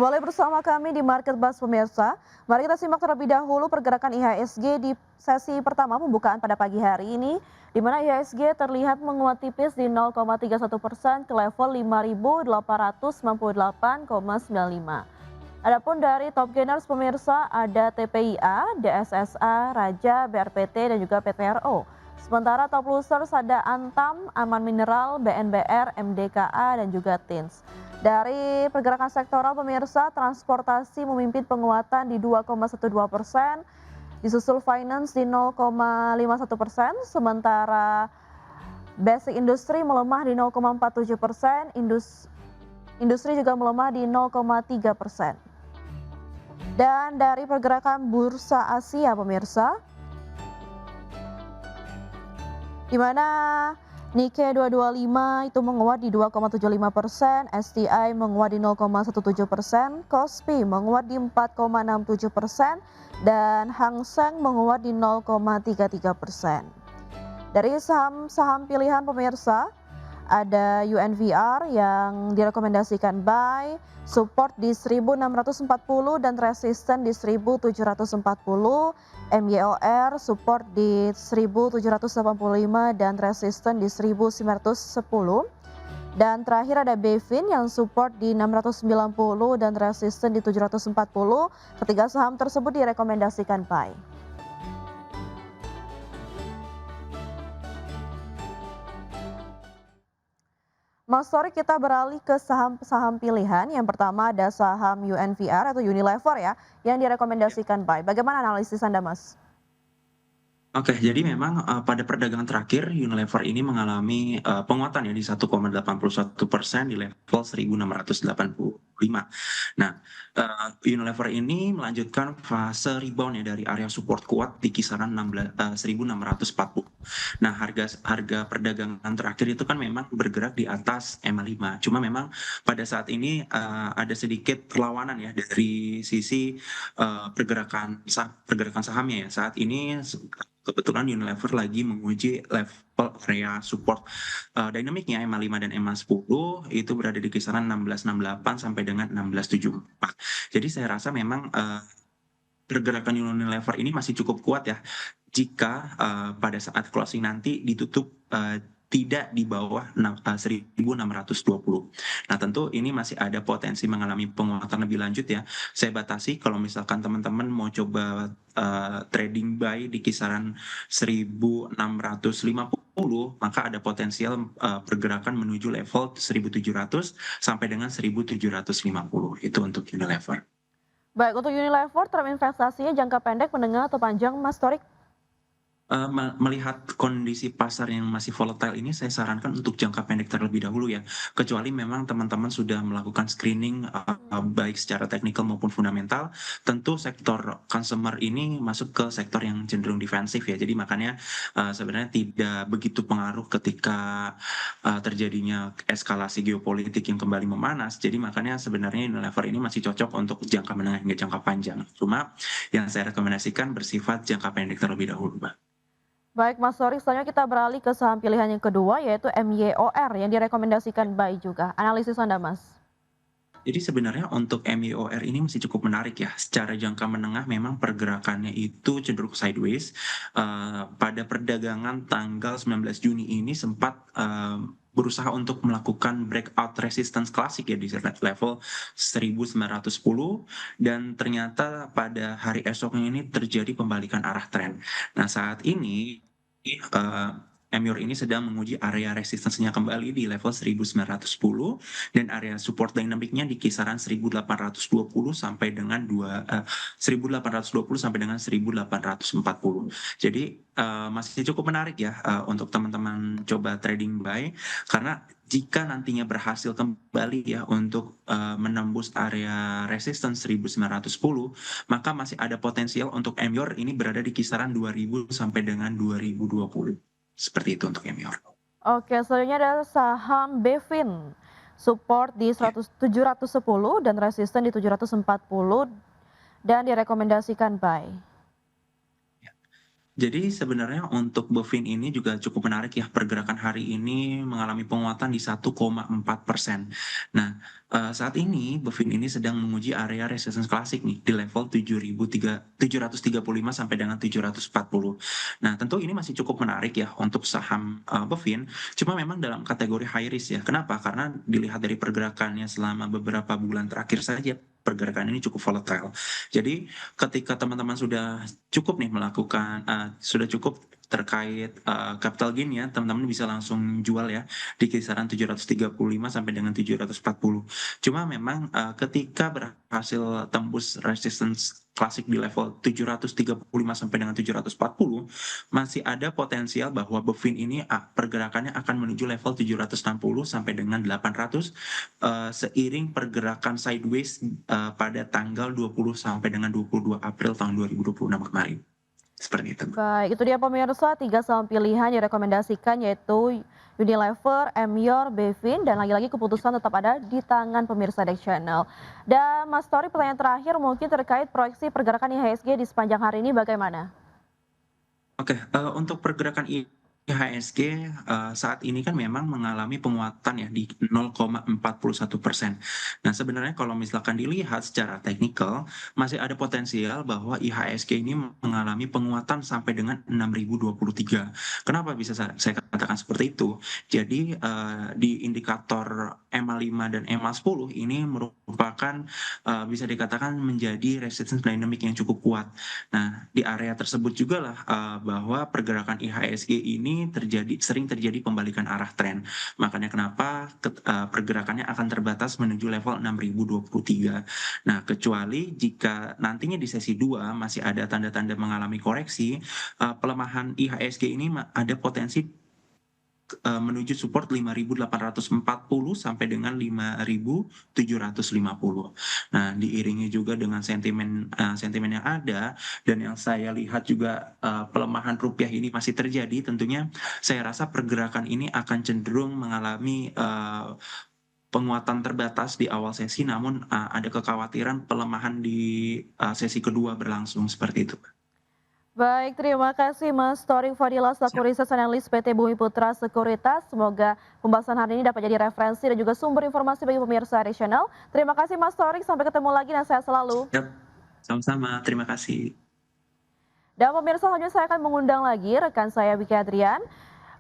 Kembali bersama kami di Market Buzz pemirsa. Mari kita simak terlebih dahulu pergerakan IHSG di sesi pertama pembukaan pada pagi hari ini, di mana IHSG terlihat menguat tipis di 0,31% ke level 5.898,95. Adapun dari top gainers pemirsa ada TPIA, DSSA, Raja, BRPT dan juga PTRO. Sementara top losers ada Antam, Aman Mineral, BNBR, MDKA dan juga TINS. Dari pergerakan sektoral pemirsa, transportasi memimpin penguatan di 2,12%, disusul finance di 0,51%, sementara basic industri melemah di 0,47%, industri juga melemah di 0,3%. Dan dari pergerakan bursa Asia pemirsa, di mana Nikkei 225 itu menguat di 2,75%, STI menguat di 0,17%, Kospi menguat di 4,67%, dan Hang Seng menguat di 0,33%. Dari saham-saham pilihan pemirsa, ada UNVR yang direkomendasikan buy, support di 1640 dan resisten di 1740, MYOR support di 1785 dan resisten di 1910. Dan terakhir ada BFIN yang support di 690 dan resisten di 740. Ketiga saham tersebut direkomendasikan buy. Mas Torik, kita beralih ke saham-saham pilihan. Yang pertama ada saham UNVR atau Unilever ya, yang direkomendasikan buy. Bagaimana analisis Anda, Mas? Oke, jadi memang pada perdagangan terakhir Unilever ini mengalami penguatan ya di 1,81% di level 1685. Nah, Unilever ini melanjutkan fase rebound ya dari area support kuat di kisaran 1640. Nah, harga perdagangan terakhir itu kan memang bergerak di atas EMA 5. Cuma memang pada saat ini ada sedikit perlawanan ya dari sisi pergerakan sahamnya ya. Saat ini kebetulan Unilever lagi menguji level area support dinamiknya EMA 5 dan EMA 10 itu berada di kisaran 1668 sampai dengan 1674. Jadi saya rasa memang pergerakan Unilever ini masih cukup kuat ya jika pada saat closing nanti ditutup tidak di bawah 1620. Nah, tentu ini masih ada potensi mengalami penguatan lebih lanjut ya. Saya batasi kalau misalkan teman-teman mau coba trading buy di kisaran 1650, maka ada potensial pergerakan menuju level 1700 sampai dengan 1750. Itu untuk Unilever. Baik, untuk Unilever, term investasinya jangka pendek, menengah, atau panjang, Mas Torik? Melihat kondisi pasar yang masih volatile ini, saya sarankan untuk jangka pendek terlebih dahulu ya. Kecuali memang teman-teman sudah melakukan screening baik secara teknikal maupun fundamental, tentu sektor consumer ini masuk ke sektor yang cenderung defensif ya. Jadi makanya sebenarnya tidak begitu pengaruh ketika terjadinya eskalasi geopolitik yang kembali memanas. Jadi makanya sebenarnya Unilever ini masih cocok untuk jangka menengah hingga jangka panjang. Cuma yang saya rekomendasikan bersifat jangka pendek terlebih dahulu, Mbak. Baik, Mas Torik, selanjutnya kita beralih ke saham pilihan yang kedua, yaitu MYOR yang direkomendasikan buy juga. Analisis Anda, Mas? Jadi sebenarnya untuk MYOR ini masih cukup menarik ya. Secara jangka menengah memang pergerakannya itu cenderung sideways. Pada perdagangan tanggal 19 Juni ini sempat berusaha untuk melakukan breakout resistance klasik ya di level 1910, dan ternyata pada hari esoknya ini terjadi pembalikan arah tren. Nah, saat ini MYOR ini sedang menguji area resistensinya kembali di level 1910 dan area support dynamicnya di kisaran 1820 sampai dengan 1820 sampai dengan 1840. Jadi masih cukup menarik ya untuk teman-teman coba trading buy, karena jika nantinya berhasil kembali ya untuk menembus area resistance 1910, maka masih ada potensial untuk MYOR ini berada di kisaran 2000 sampai dengan 2020. Seperti itu untuk MYOR. Oke, selanjutnya ada saham BFIN. Support di Ya. 710 dan resisten di 740 dan direkomendasikan buy. Jadi sebenarnya untuk Bovin ini juga cukup menarik ya, pergerakan hari ini mengalami penguatan di 1,4%. Nah, saat ini Bovin ini sedang menguji area resistance klasik nih di level 7.735 sampai dengan 740. Nah, tentu ini masih cukup menarik ya untuk saham, Bovin, cuma memang dalam kategori high risk ya. Kenapa? Karena dilihat dari pergerakannya selama beberapa bulan terakhir saja, pergerakan ini cukup volatile. Jadi ketika teman-teman sudah cukup nih melakukan sudah cukup terkait, capital gain-nya, teman-teman bisa langsung jual ya di kisaran 735 sampai dengan 740. Cuma memang, ketika berhasil tembus resistance klasik di level 735 sampai dengan 740, masih ada potensial bahwa Bovin ini pergerakannya akan menuju level 760 sampai dengan 800, seiring pergerakan sideways, pada tanggal 20 sampai dengan 22 April tahun 2026 kemarin. Seperti itu, Mbak. Baik, itu dia pemirsa 3 saham pilihan yang direkomendasikan yaitu Unilever, Emyor, Bevin, dan lagi-lagi keputusan tetap ada di tangan pemirsa Dex Channel. Dan Mas Tori, pertanyaan terakhir mungkin terkait proyeksi pergerakan IHSG di sepanjang hari ini bagaimana? Oke, untuk pergerakan IHSG, saat ini kan memang mengalami penguatan ya di 0,41%. Nah, sebenarnya kalau misalkan dilihat secara teknikal, masih ada potensial bahwa IHSG ini mengalami penguatan sampai dengan 6.023. Kenapa bisa saya katakan seperti itu? Jadi, di indikator EMA 5 dan EMA 10 ini merupakan, bisa dikatakan menjadi resistance dynamic yang cukup kuat. Nah, di area tersebut juga lah, bahwa pergerakan IHSG ini sering terjadi pembalikan arah tren. Makanya kenapa pergerakannya akan terbatas menuju level 6.023. Nah, kecuali jika nantinya di sesi 2 masih ada tanda-tanda mengalami koreksi, pelemahan IHSG ini ada potensi menuju support 5.840 sampai dengan 5.750. Nah, diiringi juga dengan sentimen yang ada dan yang saya lihat juga, pelemahan rupiah ini masih terjadi, tentunya saya rasa pergerakan ini akan cenderung mengalami, penguatan terbatas di awal sesi, namun, ada kekhawatiran pelemahan di, sesi kedua berlangsung, seperti itu. Baik, terima kasih Mas Torik Fadila selaku Siap. Research Analyst PT Bumi Putra Sekuritas. Semoga pembahasan hari ini dapat jadi referensi dan juga sumber informasi bagi pemirsa Dex Channel. Terima kasih Mas Torik, sampai ketemu lagi dan sehat selalu. Siap, sama-sama, terima kasih. Dan pemirsa selanjutnya saya akan mengundang lagi rekan saya Wiki Adrian.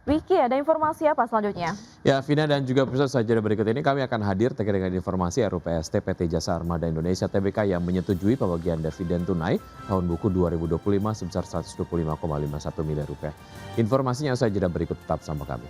Wiki, ada informasi apa selanjutnya? Ya, Vina dan juga pemirsa saja berikut ini kami akan hadir terkait dengan informasi RUPST PT Jasa Armada Indonesia Tbk yang menyetujui pembagian dividen tunai tahun buku 2025 sebesar 125,51 miliar rupiah. Informasinya usai jeda berikut, tetap sama kami.